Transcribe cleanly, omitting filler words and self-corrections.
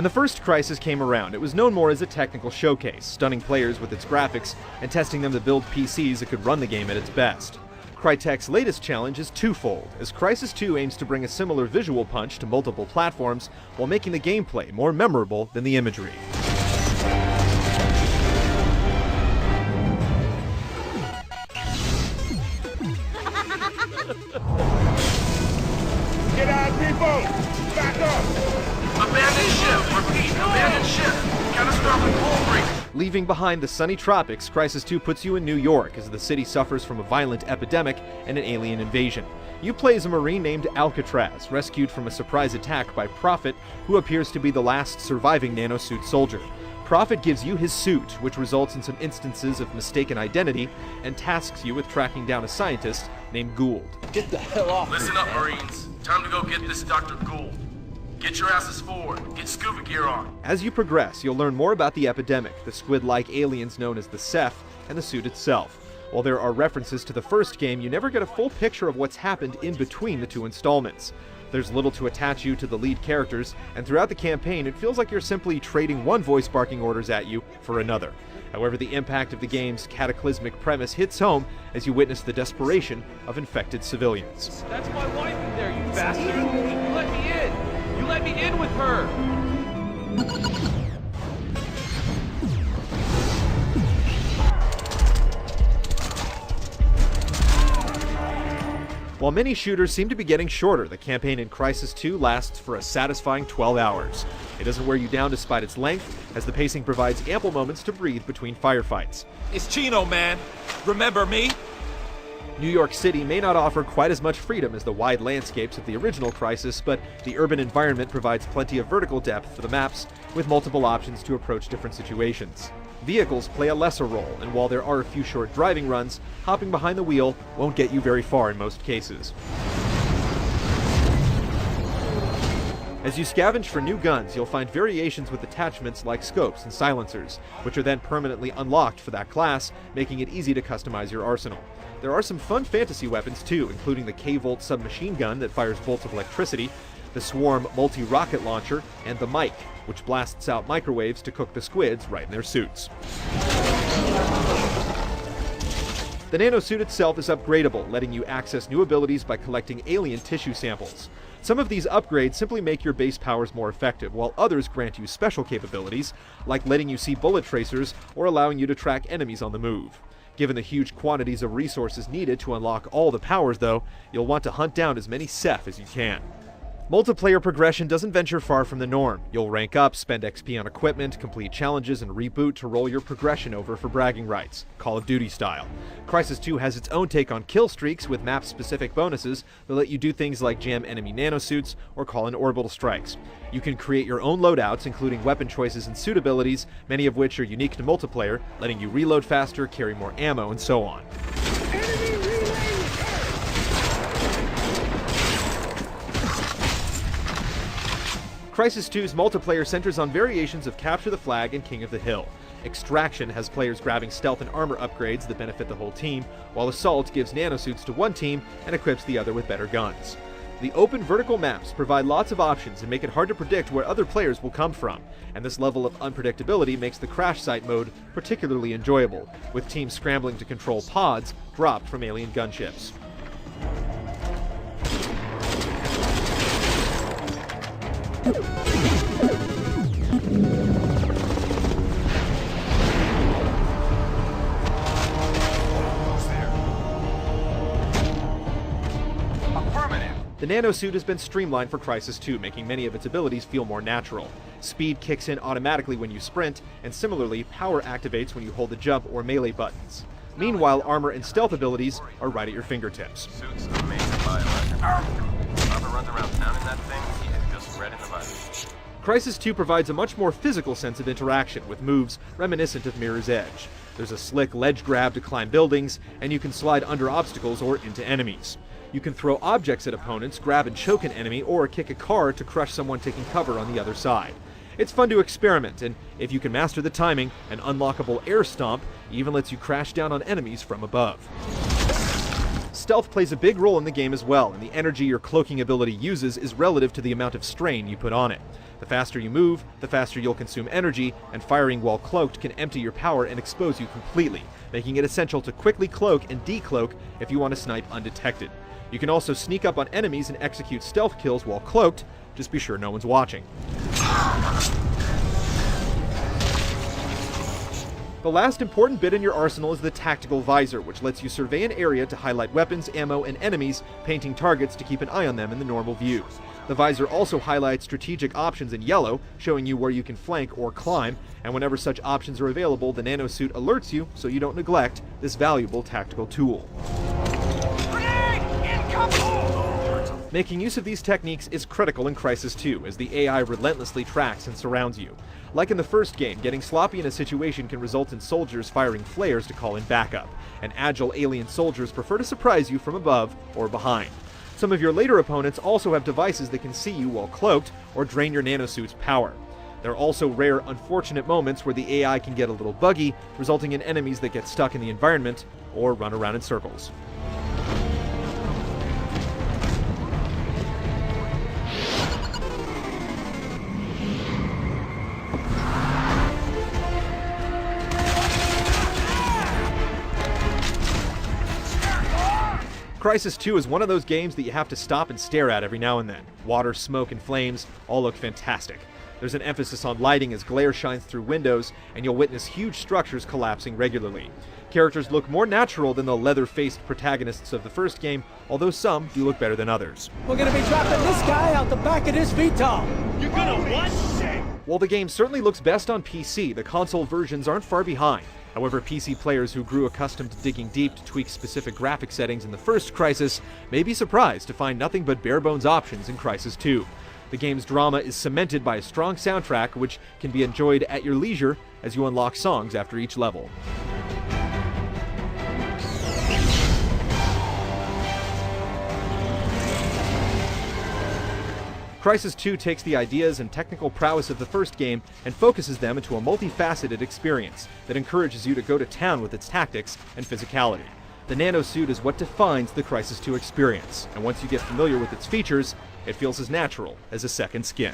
When the first Crysis came around, it was known more as a technical showcase, stunning players with its graphics and testing them to build PCs that could run the game at its best. Crytek's latest challenge is twofold, as Crysis 2 aims to bring a similar visual punch to multiple platforms while making the gameplay more memorable than the imagery. Get out, people! Back up! Abandon ship! Repeat, abandon ship! Catastrophic hull breach! Leaving behind the sunny tropics, Crysis 2 puts you in New York as the city suffers from a violent epidemic and an alien invasion. You play as a Marine named Alcatraz, rescued from a surprise attack by Prophet, who appears to be the last surviving nanosuit soldier. Prophet gives you his suit, which results in some instances of mistaken identity, and tasks you with tracking down a scientist named Gould. Get the hell off! Listen up, Marines. Time to go get this Dr. Gould. Get your asses forward. Get scuba gear on. As you progress, you'll learn more about the epidemic, the squid-like aliens known as the Ceph, and the suit itself. While there are references to the first game, you never get a full picture of what's happened in between the two installments. There's little to attach you to the lead characters, and throughout the campaign, it feels like you're simply trading one voice barking orders at you for another. However, the impact of the game's cataclysmic premise hits home as you witness the desperation of infected civilians. That's my wife in there, you bastard! You let me in! You let me in with her! While many shooters seem to be getting shorter, the campaign in Crysis 2 lasts for a satisfying 12 hours. It doesn't wear you down despite its length, as the pacing provides ample moments to breathe between firefights. It's Chino, man! Remember me? New York City may not offer quite as much freedom as the wide landscapes of the original Crysis, but the urban environment provides plenty of vertical depth for the maps, with multiple options to approach different situations. Vehicles play a lesser role, and while there are a few short driving runs, hopping behind the wheel won't get you very far in most cases. As you scavenge for new guns, you'll find variations with attachments like scopes and silencers, which are then permanently unlocked for that class, making it easy to customize your arsenal. There are some fun fantasy weapons too, including the K-Volt submachine gun that fires bolts of electricity, the Swarm multi-rocket launcher, and the Mike, which blasts out microwaves to cook the squids right in their suits. The nanosuit itself is upgradable, letting you access new abilities by collecting alien tissue samples. Some of these upgrades simply make your base powers more effective, while others grant you special capabilities, like letting you see bullet tracers or allowing you to track enemies on the move. Given the huge quantities of resources needed to unlock all the powers, though, you'll want to hunt down as many Ceph as you can. Multiplayer progression doesn't venture far from the norm. You'll rank up, spend XP on equipment, complete challenges, and reboot to roll your progression over for bragging rights, Call of Duty style. Crysis 2 has its own take on kill streaks with map-specific bonuses that let you do things like jam enemy nanosuits or call in orbital strikes. You can create your own loadouts, including weapon choices and suit abilities, many of which are unique to multiplayer, letting you reload faster, carry more ammo, and so on. Crysis 2's multiplayer centers on variations of Capture the Flag and King of the Hill. Extraction has players grabbing stealth and armor upgrades that benefit the whole team, while Assault gives nanosuits to one team and equips the other with better guns. The open vertical maps provide lots of options and make it hard to predict where other players will come from, and this level of unpredictability makes the crash site mode particularly enjoyable, with teams scrambling to control pods dropped from alien gunships. The nanosuit has been streamlined for Crysis 2, making many of its abilities feel more natural. Speed kicks in automatically when you sprint, and similarly, power activates when you hold the jump or melee buttons. Meanwhile, armor and stealth abilities are right at your fingertips. Suit's amazing bioweapon. Whoever runs around town in that thing, he is just red in the body. Crysis 2 provides a much more physical sense of interaction, with moves reminiscent of Mirror's Edge. There's a slick ledge grab to climb buildings, and you can slide under obstacles or into enemies. You can throw objects at opponents, grab and choke an enemy, or kick a car to crush someone taking cover on the other side. It's fun to experiment, and if you can master the timing, an unlockable air stomp even lets you crash down on enemies from above. stealth plays a big role in the game as well, and the energy your cloaking ability uses is relative to the amount of strain you put on it. The faster you move, the faster you'll consume energy, and firing while cloaked can empty your power and expose you completely, making it essential to quickly cloak and decloak if you want to snipe undetected. You can also sneak up on enemies and execute stealth kills while cloaked, just be sure no one's watching. The last important bit in your arsenal is the tactical visor, which lets you survey an area to highlight weapons, ammo, and enemies, painting targets to keep an eye on them in the normal view. The visor also highlights strategic options in yellow, showing you where you can flank or climb, and whenever such options are available, the nanosuit alerts you so you don't neglect this valuable tactical tool. Making use of these techniques is critical in Crysis 2, as the AI relentlessly tracks and surrounds you. Like in the first game, getting sloppy in a situation can result in soldiers firing flares to call in backup, and agile alien soldiers prefer to surprise you from above or behind. Some of your later opponents also have devices that can see you while cloaked or drain your nanosuit's power. There are also rare, unfortunate moments where the AI can get a little buggy, resulting in enemies that get stuck in the environment or run around in circles. Crysis 2 is one of those games that you have to stop and stare at every now and then. Water, smoke, and flames all look fantastic. There's an emphasis on lighting as glare shines through windows, and you'll witness huge structures collapsing regularly. Characters look more natural than the leather-faced protagonists of the first game, although some do look better than others. We're gonna be dropping this guy out the back of this VTOL. You're gonna what? While the game certainly looks best on PC, the console versions aren't far behind. However, PC players who grew accustomed to digging deep to tweak specific graphic settings in the first Crysis may be surprised to find nothing but bare-bones options in Crysis 2. The game's drama is cemented by a strong soundtrack which can be enjoyed at your leisure as you unlock songs after each level. Crysis 2 takes the ideas and technical prowess of the first game and focuses them into a multifaceted experience that encourages you to go to town with its tactics and physicality. The nanosuit is what defines the Crysis 2 experience, and once you get familiar with its features, it feels as natural as a second skin.